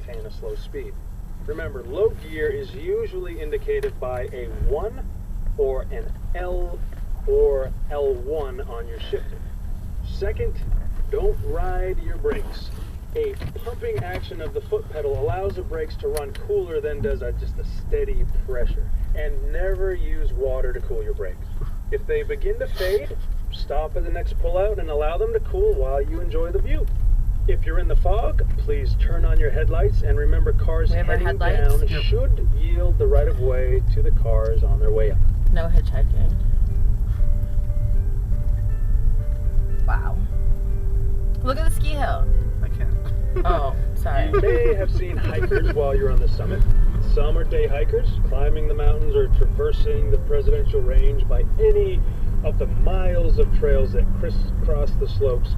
maintain a slow speed. Remember, low gear is usually indicated by a 1 or an L or L1 on your shifter. Second, don't ride your brakes. A pumping action of the foot pedal allows the brakes to run cooler than does just a steady pressure. And never use water to cool your brakes. If they begin to fade, stop at the next pullout and allow them to cool while you enjoy the view. If you're in the fog, please turn on your headlights, and remember, cars heading down should yield the right of way to the cars on their way up. No hitchhiking. Wow. Look at the ski hill. I can't. Oh, sorry. You may have seen hikers while you're on the summit. Some are day hikers, climbing the mountains or traversing the presidential range by any of the miles of trails that crisscross the slopes.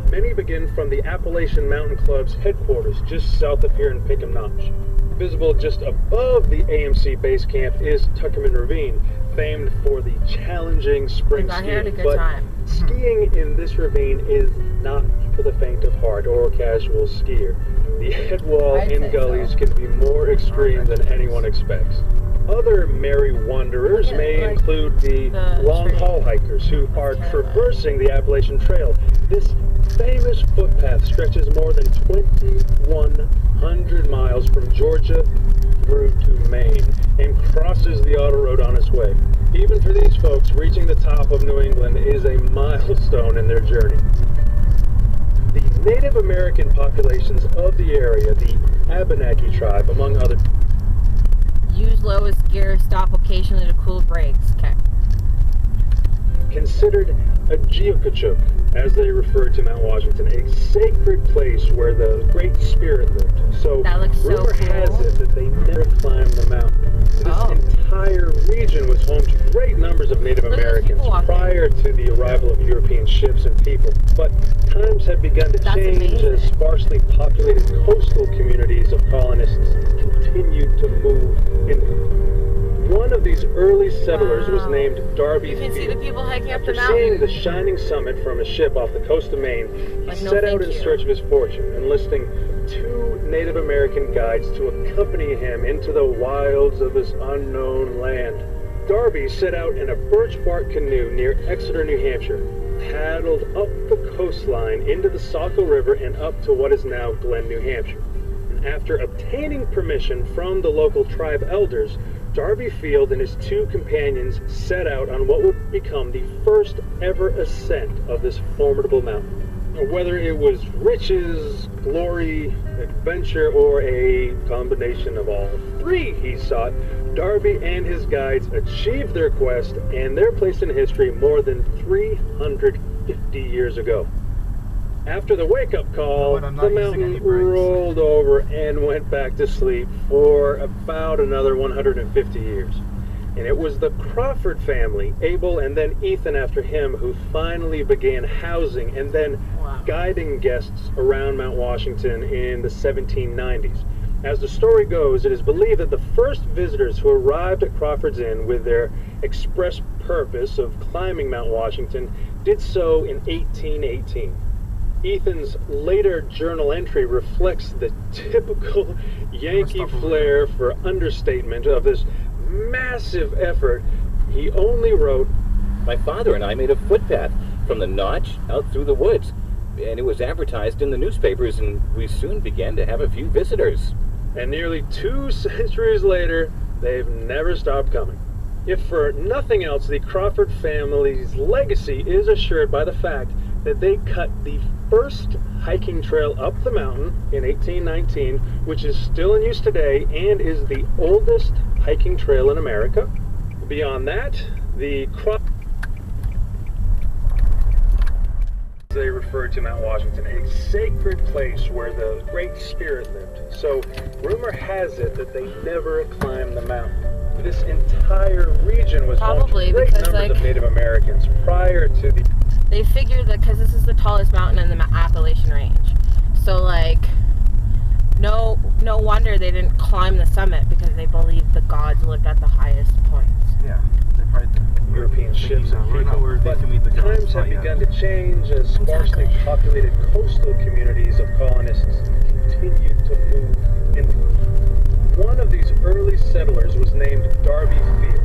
Many begin from the Appalachian Mountain Club's headquarters just south of here in Pinkham Notch. Visible just above the AMC base camp is Tuckerman Ravine, famed for the challenging spring skiing. But skiing in this ravine is not for the faint of heart or casual skier. The head wall and gullies can be more extreme than anyone expects. Other merry wanderers may include the long-haul hikers who are traversing the Appalachian Trail. This famous footpath stretches more than 2,100 miles from Georgia through to Maine and crosses the auto road on its way. Even for these folks, reaching the top of New England is a milestone in their journey. The Native American populations of the area, the Abenaki tribe, among other. Use lowest gear, stop occasionally to cool brakes. Okay. Considered a Geokachuk, as they refer to Mount Washington, a sacred place where the Great Spirit lived. So rumor has it that they never climbed the mountain. This entire region was home to great numbers of Native Americans prior to the arrival of European ships and people. But times had begun to change as sparsely populated coastal communities of colonists continued to move inland. One of these early settlers was named Darby Field. You can see the people hiking up the After mountain. seeing the shining summit from a ship off the coast of Maine, he set out in search of his fortune, enlisting 2 Native American guides to accompany him into the wilds of this unknown land. Darby set out in a birch bark canoe near Exeter, New Hampshire, paddled up the coastline into the Saco River and up to what is now Glen, New Hampshire. And after obtaining permission from the local tribe elders, Darby Field and his 2 companions set out on what would become the first ever ascent of this formidable mountain. Whether it was riches, glory, adventure, or a combination of all 3 he sought, Darby and his guides achieved their quest and their place in history more than 350 years ago. After the wake-up call, the mountain rolled over and went back to sleep for about another 150 years. And it was the Crawford family, Abel and then Ethan after him, who finally began housing and then guiding guests around Mount Washington in the 1790s. As the story goes, it is believed that the first visitors who arrived at Crawford's Inn with their express purpose of climbing Mount Washington did so in 1818. Ethan's later journal entry reflects the typical Yankee flair for understatement of this massive effort. He only wrote, "My father and I made a footpath from the Notch out through the woods, and it was advertised in the newspapers, and we soon began to have a few visitors." And nearly 2 centuries later, they've never stopped coming. If for nothing else, the Crawford family's legacy is assured by the fact that they cut the first hiking trail up the mountain in 1819, which is still in use today and is the oldest hiking trail in America. Beyond that, the they refer to Mount Washington, a sacred place where the Great Spirit lived. So rumor has it that they never climbed the mountain. This entire region was home to great numbers of Native Americans prior to the... They figured that because this is the tallest mountain in the Appalachian Range. So, like, no wonder they didn't climb the summit, because they believed the gods lived at the highest points. Yeah, they probably European ships and people. But times have begun to change as sparsely populated coastal communities of colonists continued to move settlers was named Darby Field.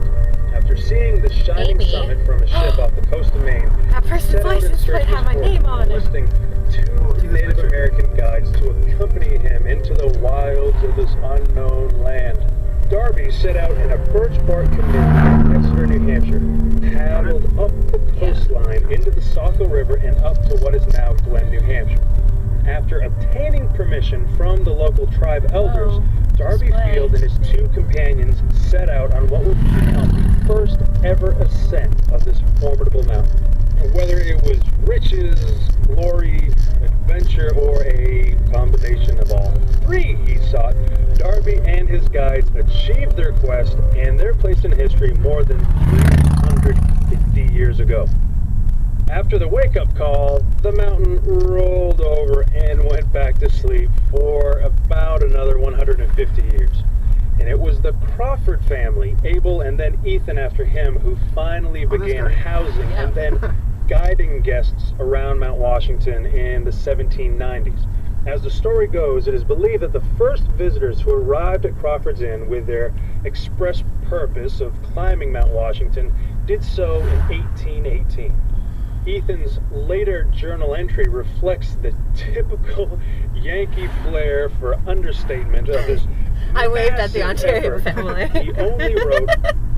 After seeing the shining Amy? summit from a ship off the coast of Maine, That he person's set out in license search plate of his had my fortune, name on it. enlisting two Native American guides to accompany him into the wilds of this unknown land. Darby set out in a birch bark canoe in Exeter, New Hampshire, paddled up the coastline into the Saco River and up to what is now Glen, New Hampshire. After obtaining permission from the local tribe elders, Darby Field and his two companions set out on what would become the first ever ascent of this formidable mountain. Whether it was riches, glory, adventure, or a combination of all three he sought, Darby and his guides achieved their quest and their place in history more than 350 years ago. After the wake-up call, the mountain rolled over and went back to sleep for about another 150 years. And it was the Crawford family, Abel and then Ethan after him, who finally began housing and then guiding guests around Mount Washington in the 1790s. As the story goes, it is believed that the first visitors who arrived at Crawford's Inn with their express purpose of climbing Mount Washington did so in 1818. Ethan's later journal entry reflects the typical Yankee flair for understatement of his I waved at the Ontario effort. family. He only wrote,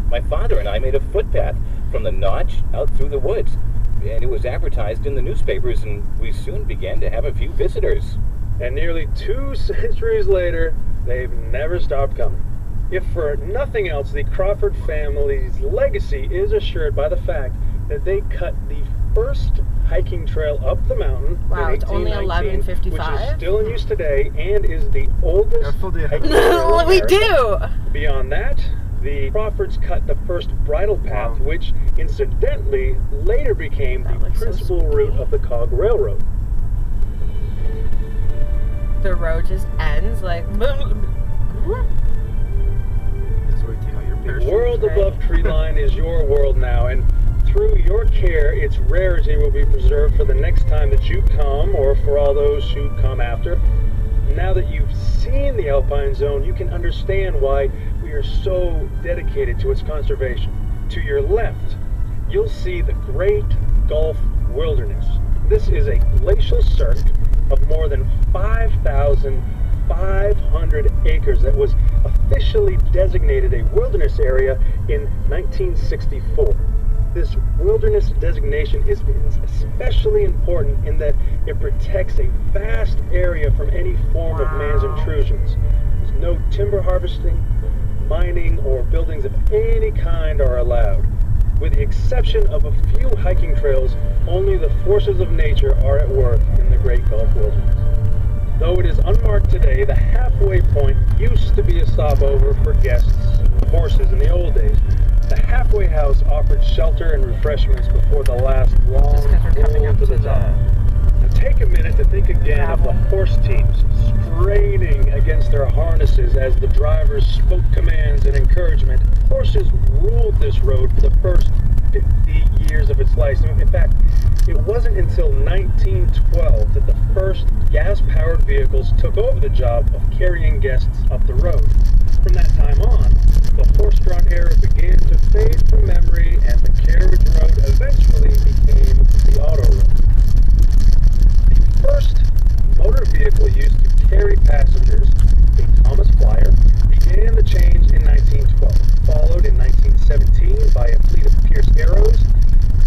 My father and I made a footpath from the Notch out through the woods, and it was advertised in the newspapers, and we soon began to have a few visitors. and nearly 2 centuries later, they've never stopped coming. If for nothing else, the Crawford family's legacy is assured by the fact that they cut the first hiking trail up the mountain Wow, in it's only 1819, 11:55? which is still in use today and is the oldest full day ahead. hiking trail in We America. do! Beyond that, the Crawfords cut the first bridle path, which incidentally later became That the looks so principal spooky. route of the Cog Railroad. The road just ends like. This is where you take out your The parachute. world Right. above treeline is your world now, and through your care, its rarity will be preserved for the next time that you come, or for all those who come after. Now that you've seen the Alpine Zone, you can understand why we are so dedicated to its conservation. To your left, you'll see the Great Gulf Wilderness. This is a glacial cirque of more than 5,500 acres that was officially designated a wilderness area in 1964. This wilderness designation is especially important in that it protects a vast area from any form of man's intrusions. There's no timber harvesting, mining, or buildings of any kind are allowed. With the exception of a few hiking trails, only the forces of nature are at work in the Great Gulf Wilderness. Though it is unmarked today, the halfway point used to be a stopover for guests and horses in the old days. The halfway house offered shelter and refreshments before the last long Just 'cause we're coming pull up to the to top. Now take a minute to think again of the horse teams straining against their harnesses as the drivers spoke commands and encouragement. Horses ruled this road for the first 50 years of its life. In fact, it wasn't until 1912 that the first gas-powered vehicles took over the job of carrying guests up the road. From that time on, the horse-drawn era began to fade from memory, and the carriage road eventually became the auto road. The first motor vehicle used to carry passengers, a Thomas Flyer, began the change in 1912, followed in 1917 by a fleet of Pierce Arrows,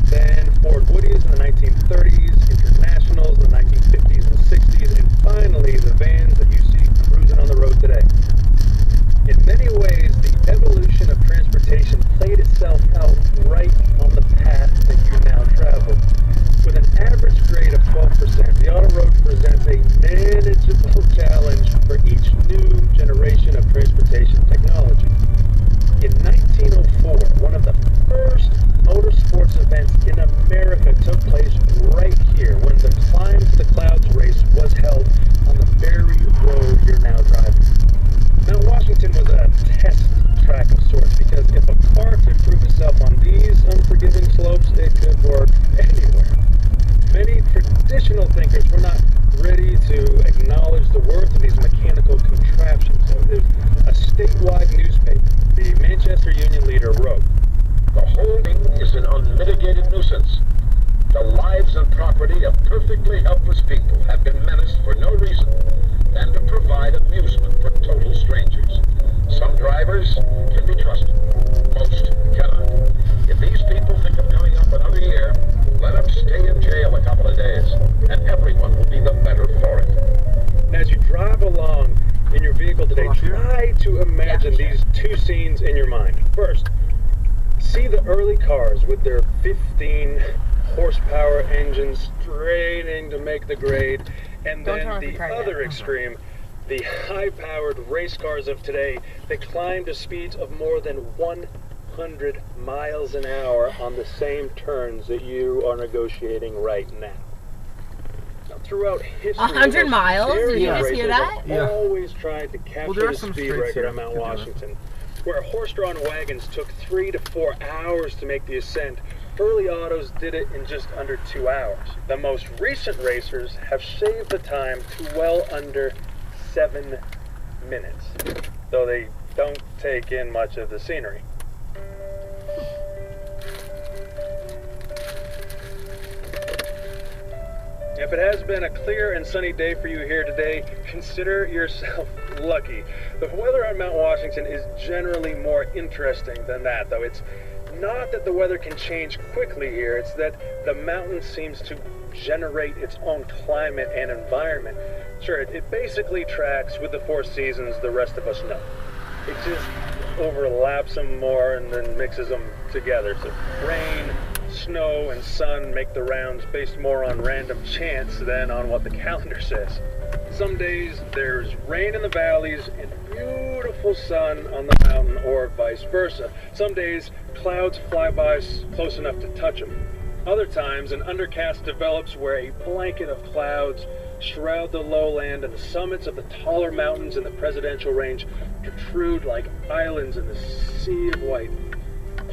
then Ford Woodies in the 1930s, Internationals in the 1950s and 60s, and finally the vans that you see cruising on the road today. In many ways, the evolution of transportation played itself out right on the path that you now travel. With an average grade of 12%, the auto road presents a manageable challenge for try to imagine these two scenes in your mind. First, see the early cars with their 15 horsepower engines straining to make the grade, and then the other extreme, the high-powered race cars of today that climb to speeds of more than 100 miles an hour on the same turns that you are negotiating right now. Now, throughout history, 100 miles? Did you just hear that? Always tried to capture the speed record on Mount Washington, where horse-drawn wagons took 3 to 4 hours to make the ascent. Early autos did it in just under 2 hours. The most recent racers have shaved the time to well under 7 minutes, though they don't take in much of the scenery. If it has been a clear and sunny day for you here today, consider yourself lucky. The weather on Mount Washington is generally more interesting than that, though. It's not that the weather can change quickly here, it's that the mountain seems to generate its own climate and environment. Sure, it basically tracks with the 4 seasons the rest of us know. It just overlaps them more and then mixes them together. So rain, snow, and sun make the rounds based more on random chance than on what the calendar says. Some days there's rain in the valleys and beautiful sun on the mountain, or vice versa. Some days clouds fly by close enough to touch them. Other times an undercast develops where a blanket of clouds shroud the lowland, and the summits of the taller mountains in the presidential range protrude like islands in the sea of white.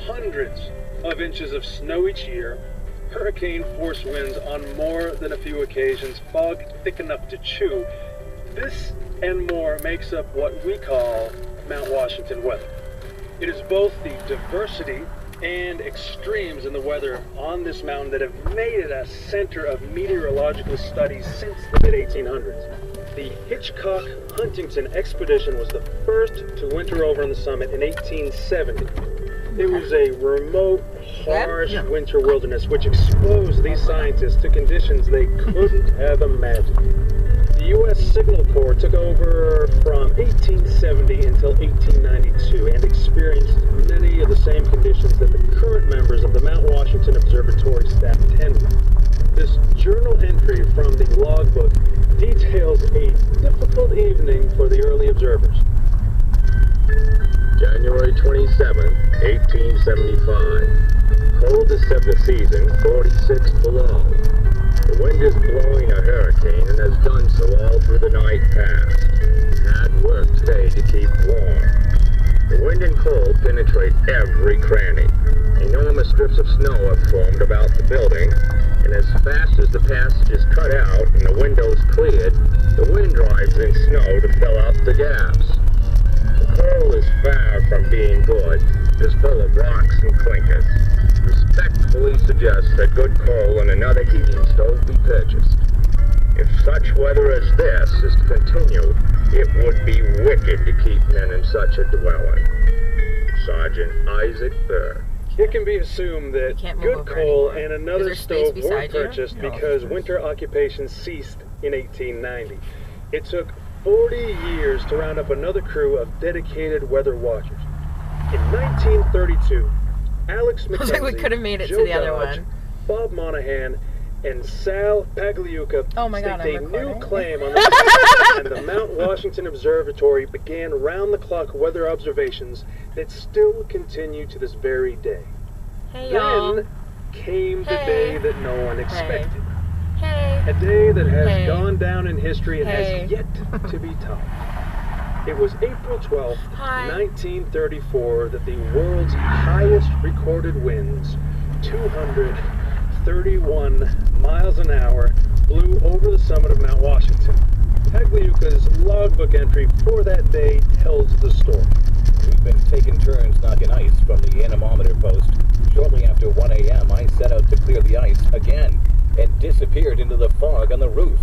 Hundreds of inches of snow each year, hurricane force winds on more than a few occasions, fog thick enough to chew. This and more makes up what we call Mount Washington weather. It is both the diversity and extremes in the weather on this mountain that have made it a center of meteorological studies since the mid-1800s. The Hitchcock-Huntington expedition was the first to winter over on the summit in 1870. It was a remote, harsh winter wilderness which exposed these scientists to conditions they couldn't have imagined. The U.S. Signal Corps took over from 1870 until 1892 and experienced many of the same conditions that the current members of the Mount Washington Observatory staff attended. This journal entry from the logbook details a difficult evening for the early observers. January 27, 1875. Coldest of the season, 46 below. The wind is blowing a hurricane and has done so all through the night past. Hard work today to keep warm. The wind and cold penetrate every cranny. Enormous strips of snow have formed about the building, and as fast as the passage is cut out and the windows cleared, the wind drives in snow to fill out the gaps. The coal is far from being good. It is full of rocks and clinkers. Respectfully suggest that good coal and another heating stove be purchased. If such weather as this is to continue, it would be wicked to keep men in such a dwelling. Sergeant Isaac Burr. It can be assumed that good coal and another stove were purchased because winter occupation ceased in 1890. It took 40 years to round up another crew of dedicated weather watchers. In 1932, Alex McKenzie, we could have made it Joe to the other Dodge, one. Bob Monahan, and Sal Pagliuca staked a new claim on the and the Mount Washington Observatory began round-the-clock weather observations that still continue to this very day. Hey, y'all. Then came the day that no one expected. Hey. A day that has gone down in history and has yet to be topped. It was April 12th, 1934, that the world's highest recorded winds, 231 miles an hour, blew over the summit of Mount Washington. Pagliuca's logbook entry for that day tells the story. We've been taking turns knocking ice from the anemometer post. Shortly after 1 a.m., I set out to clear the ice again and disappeared into the fog on the roof.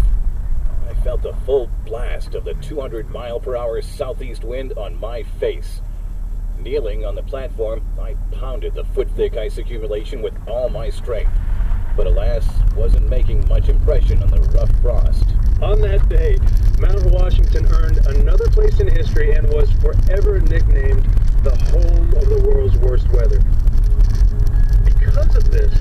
I felt the full blast of the 200-mile-per-hour southeast wind on my face. Kneeling on the platform, I pounded the foot-thick ice accumulation with all my strength, but alas, wasn't making much impression on the rough frost. On that day, Mount Washington earned another place place in history and was forever nicknamed the home of the world's worst weather. Because of this,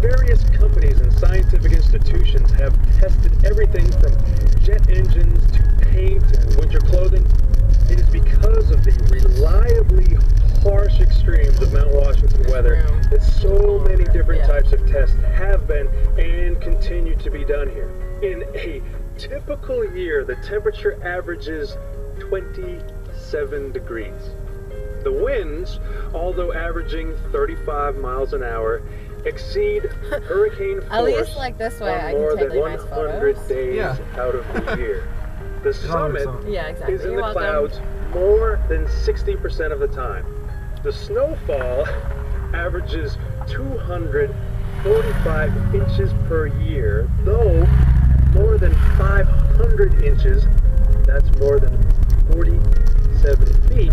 various companies and scientific institutions have tested everything from jet engines to paint and winter clothing. It is because of the reliably harsh extremes of Mount Washington weather that so many different types of tests have been and continue to be done here. In a typical year, the temperature averages 27 degrees. The winds, although averaging 35 miles an hour, exceed hurricane force At least like this way, I on more can take than like nice 100 photos. days out of the year. The summit Yeah, exactly. is in You're the welcome. clouds more than 60% of the time. The snowfall averages 245 inches per year, though more than 500 inches, that's more than 47 feet,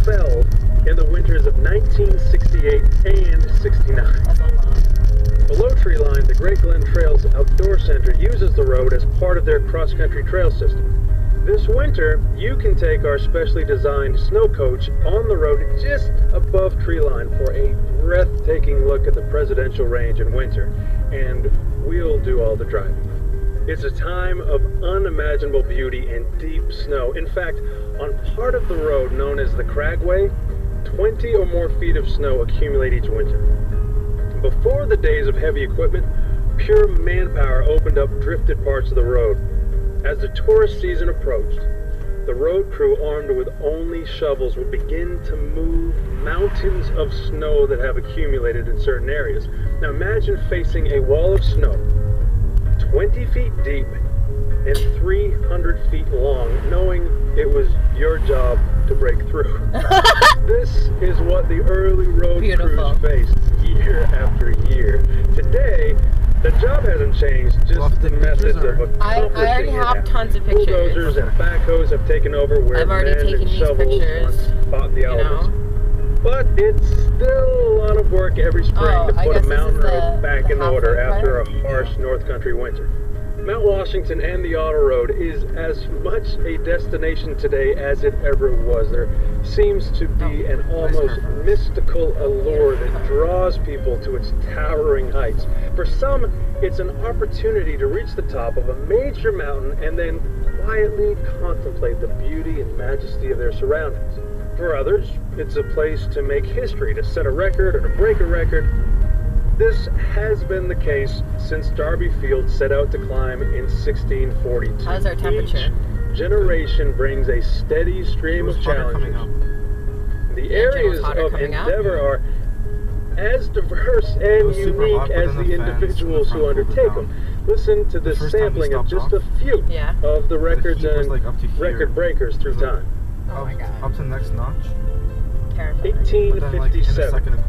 fell in the winters of 1968 and 69. That's a lot. Below tree line, the Great Glen Trails Outdoor Center uses the road as part of their cross-country trail system. This winter, you can take our specially designed snow coach on the road just above tree line for a breathtaking look at the presidential range in winter, and we'll do all the driving. It's a time of unimaginable beauty and deep snow. In fact, on part of the road known as the Cragway, 20 or more feet of snow accumulate each winter. Before the days of heavy equipment, pure manpower opened up drifted parts of the road. As the tourist season approached, the road crew armed with only shovels would begin to move mountains of snow that have accumulated in certain areas. Now imagine facing a wall of snow, 20 feet deep and 300 feet long, knowing it was your job to break through. This is what the early road crews faced year after year. Today, the job hasn't changed, just the methods of accomplishing I already have tons of pictures. Bulldozers and backhoes have taken over where I've already men taken and these shovels pictures, once fought the you elements. know. But it's still a lot of work every spring to put a mountain road back in order after a harsh North Country winter. Mount Washington and the Auto Road is as much a destination today as it ever was. There seems to be an almost mystical allure that draws people to its towering heights. For some, it's an opportunity to reach the top of a major mountain and then quietly contemplate the beauty and majesty of their surroundings. For others, it's a place to make history, to set a record or to break a record. This has been the case since Darby Field set out to climb in 1642. How's our temperature? Each generation brings a steady stream of challenges. The areas of endeavor are as diverse and unique as the individuals who undertake them. Listen to this sampling of just a few of the records and record breakers through time. Oh my God. Up to the next notch. 1857.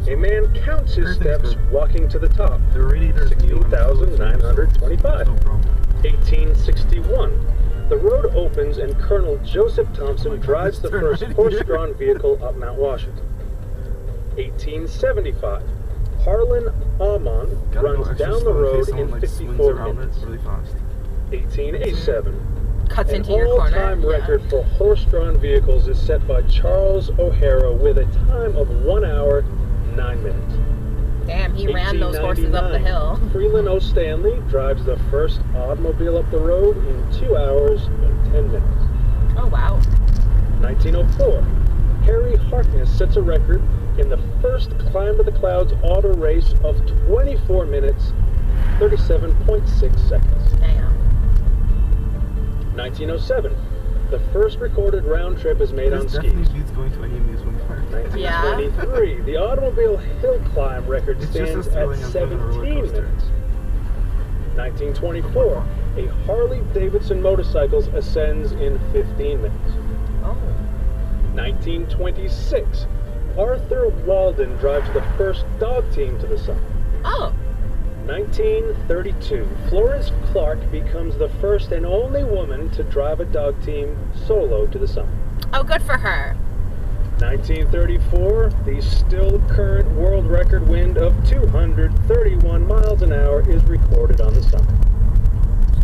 A man counts his steps walking to the top. 16,925. 1861. The road opens and Colonel Joseph Thompson drives the first horse-drawn vehicle up Mount Washington. 1875. Harlan Aumann runs down the road in 54 minutes. 1887. Cuts An into your corner. all-time record for horse-drawn vehicles is set by Charles O'Hara with a time of 1 hour, 9 minutes. Damn, he ran those horses up the hill. Freeland O. Stanley drives the first automobile up the road in 2 hours and 10 minutes. Oh, wow. 1904. Harry Harkness sets a record in the first Climb to the Clouds auto race of 24 minutes, 37.6 seconds. Damn. 1907. The first recorded round trip is made on skis. Definitely beats going to any amusement park. 1923. The automobile hill climb record stands at 17 minutes. 1924. A Harley Davidson motorcycle ascends in 15 minutes. Oh. 1926. Arthur Walden drives the first dog team to the summit. Oh. 1932. Florence Clark becomes the first and only woman to drive a dog team solo to the summit. Oh, good for her. 1934. The still current world record wind of 231 miles an hour is recorded on the summit.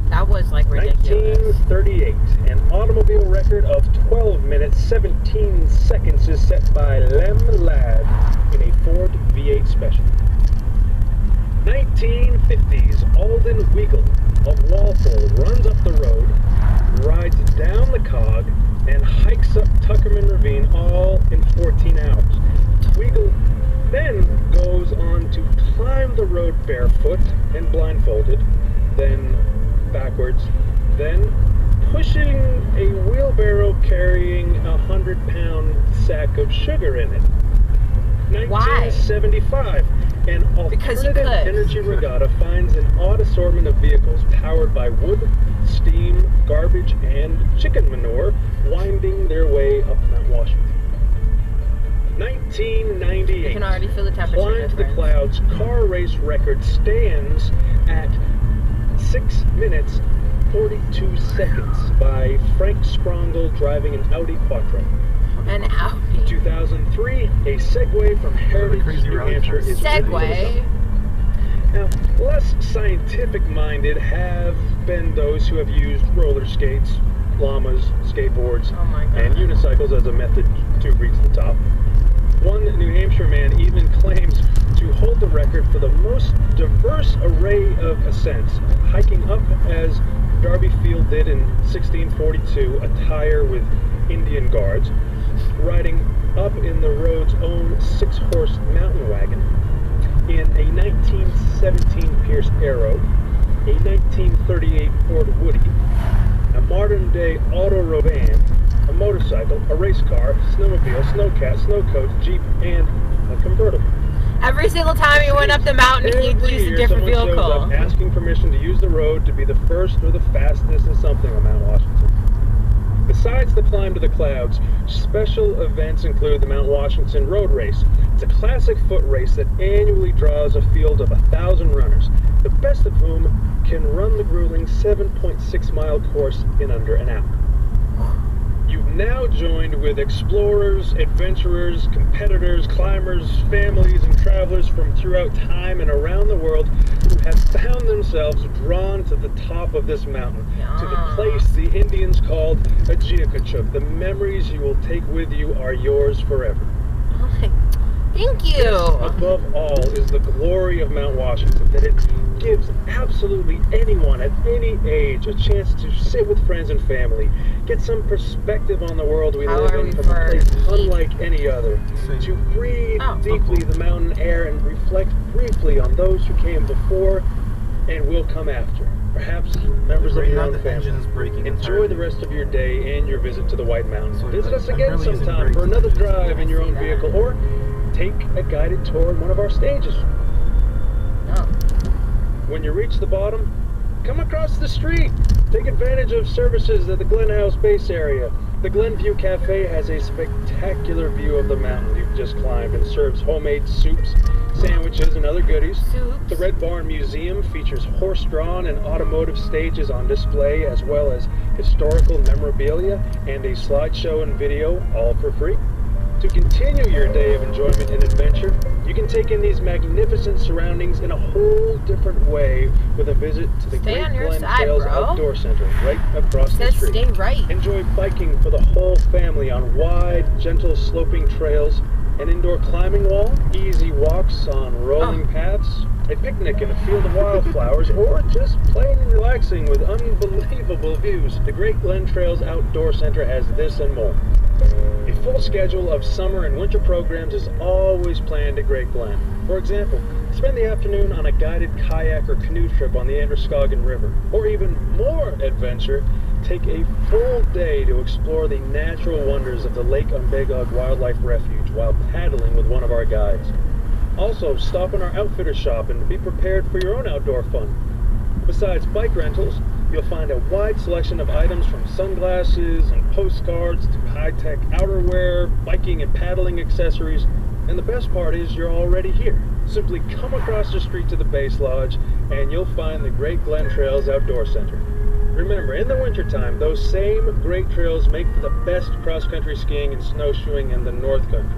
That was like ridiculous. 1938. An automobile record record of 12 minutes 17 seconds is set by Lem Ladd in a Ford V8 Special. 1950s, Alden Weigel of Walpole runs up the road, rides down the cog, and hikes up Tuckerman Ravine all in 14 hours. Weigel then goes on to climb the road barefoot and blindfolded, then backwards, then pushing a wheelbarrow carrying a 100-pound sack of sugar in it. 1975, an alternative energy regatta finds an odd assortment of vehicles powered by wood, steam, garbage, and chicken manure winding their way up Mount Washington. 1998, You can already feel the temperature Climb to the difference. Clouds car race record stands at 6 minutes 42 seconds by Frank Sprongel driving an Audi Quattro. An Audi. 2003, a Segway from Heritage, crazy New rally Hampshire cars. is ready for the Segway. summer. Now, less scientific-minded have been those who have used roller skates, llamas, skateboards, Oh my god. and unicycles as a method to reach the top. One New Hampshire man even claims to hold the record for the most diverse array of ascents, hiking up as Darby Field did in 1642, attire with Indian guards, riding up in the road's own 6-horse mountain wagon, in a 1917 Pierce Arrow, a 1938 Ford Woody, a modern-day auto van, a motorcycle, a race car, snowmobile, snowcat, snowcoach, Jeep, and a convertible. Every single time he went up the mountain, he'd Every use a year, different someone shows up vehicle. asking permission to use the road to be the first or the fastest in something on Mount Washington. Besides the climb to the clouds, special events include the Mount Washington Road Race. It's a classic foot race that annually draws a field of 1,000 runners, the best of whom can run the grueling 7.6-mile course in under an hour. You've now joined with explorers, adventurers, competitors, climbers, families, and travelers from throughout time and around the world who have found themselves drawn to the top of this mountain, to the place the Indians called Ajiakachuk. The memories you will take with you are yours forever. Thank you. Above all is the glory of Mount Washington, that it gives absolutely anyone at any age a chance to sit with friends and family, get some perspective on the world we How live are in we from for a place heat? unlike any other, Same. to breathe Oh. deeply the mountain air and reflect briefly on those who came before and will come after, perhaps members of Right your now own the engine family. is breaking Enjoy entirely. the rest of your day and your visit to the White Mountains. So Visit us I'm again barely using sometime brakes for and another engines. drive in your own I see vehicle, that. or take a guided tour in one of our stages. Oh. When you reach the bottom, come across the street. Take advantage of services at the Glen House base area. The Glenview Cafe has a spectacular view of the mountain you've just climbed and serves homemade soups, sandwiches, and other goodies. Soups. The Red Barn Museum features horse-drawn and automotive stages on display, as well as historical memorabilia and a slideshow and video, all for free. To continue your day of enjoyment and adventure, you can take in these magnificent surroundings in a whole different way with a visit to the Stay on Great your Glen side, Trails bro. Outdoor Center right across the Says street. stay right. Enjoy biking for the whole family on wide, gentle sloping trails, an indoor climbing wall, easy walks on rolling paths, a picnic in a field of wildflowers, or just plain relaxing with unbelievable views. The Great Glen Trails Outdoor Center has this and more. A full schedule of summer and winter programs is always planned at Great Glen. For example, spend the afternoon on a guided kayak or canoe trip on the Androscoggin River. Or even more adventure, take a full day to explore the natural wonders of the Lake Umbagog Wildlife Refuge while paddling with one of our guides. Also, stop in our outfitter shop and be prepared for your own outdoor fun. Besides bike rentals, you'll find a wide selection of items from sunglasses and postcards to high-tech outerwear, biking and paddling accessories, and the best part is you're already here. Simply come across the street to the base lodge and you'll find the Great Glen Trails Outdoor Center. Remember, in the wintertime, those same great trails make for the best cross-country skiing and snowshoeing in the North Country.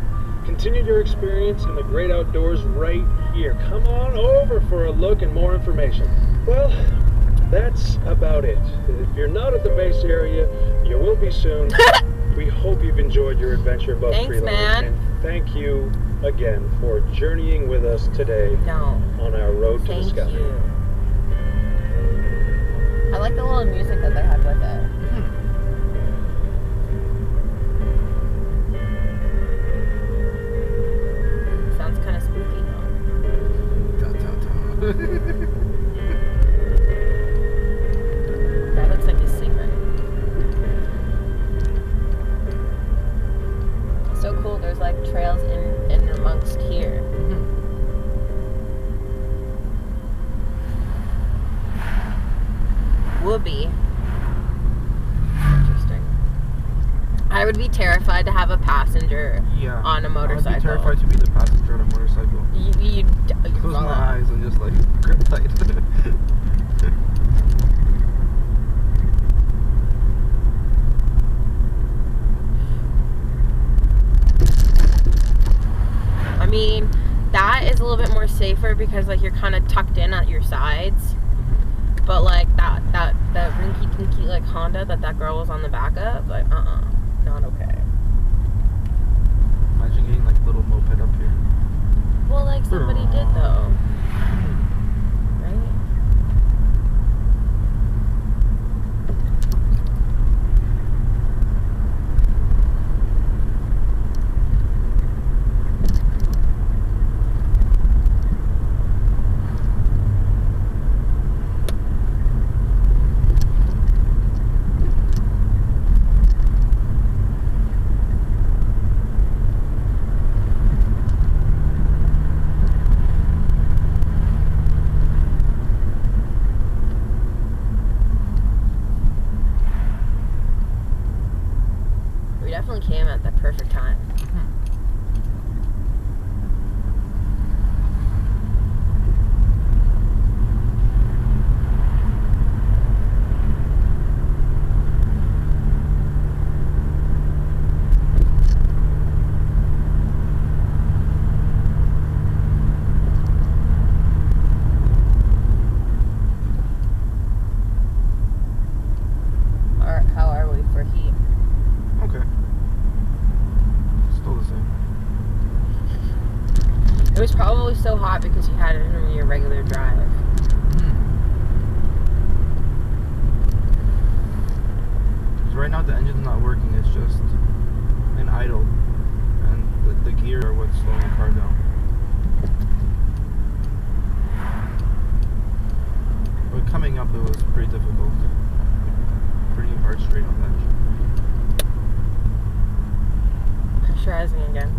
Continue your experience in the great outdoors right here. Come on over for a look and more information. Well, that's about it. If you're not at the base area, you will be soon. We hope you've enjoyed your adventure above Thanks, tree line. man. And thank you again for journeying with us today on our road to the Thank sky. you. I like the little music that they had with it. Sounds kind of spooky though. That looks like a secret. So cool. There's like trails in amongst here. Whoopee. Interesting. I would be terrified to have a passenger on a motorcycle. I'd be terrified to be the passenger on a motorcycle. You close my eyes and just like grip tight. I mean, that is a little bit more safer because like you're kind of tucked in at your sides. But like that rinky tinky like Honda that girl was on the back of, like not okay. Imagine getting like a little moped up here. Well, like somebody did though, right? We definitely came at the perfect time. How are we for heat? Okay. Still the same. It was probably so hot because you had it in your regular drive. Because right now the engine's not working, it's just an idle. And the gear are what's slowing the car down. But coming up it was pretty difficult. Pretty hard straight on that. Pressurizing again.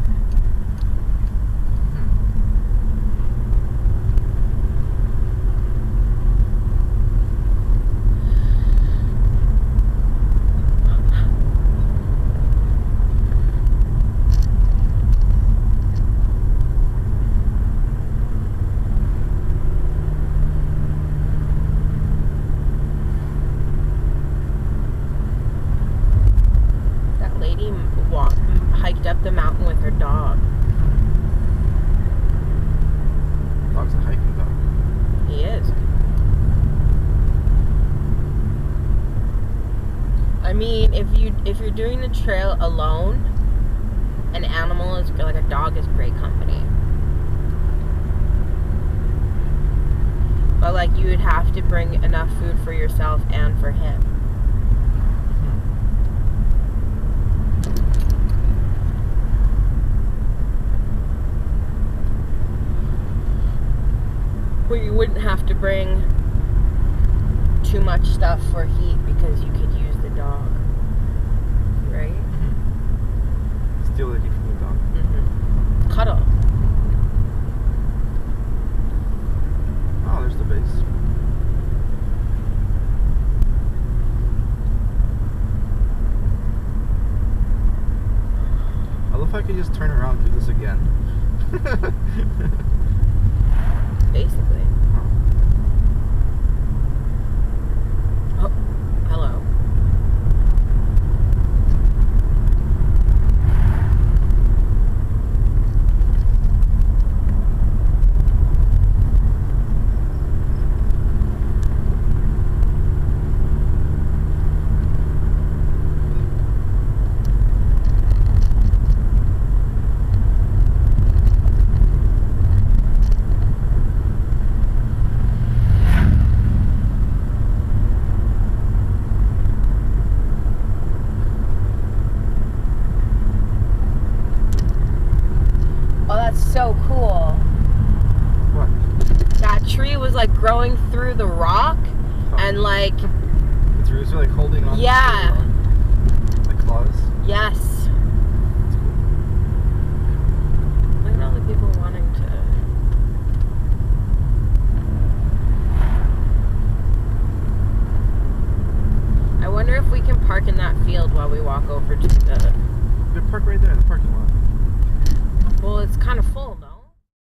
Hiked up the mountain with her dog. Dog's a hiking dog. He is. I mean, if you're doing the trail alone, an animal is like a dog is great company. But like you would have to bring enough food for yourself and for him. Where you wouldn't have to bring too much stuff for heat because you could use the dog, right? Steal the heat from the dog. Cuddle. Oh, there's the base. I love if I could just turn around and do this again. Basically. Oh, hello. like growing through the rock, and like its roots are like holding on. Yeah. To the rock. Like claws. Yes. That's cool. Look at all the people wanting to. I wonder if we can park in that field while we walk over to the. We park right there in the parking lot. Well, it's kind of full though.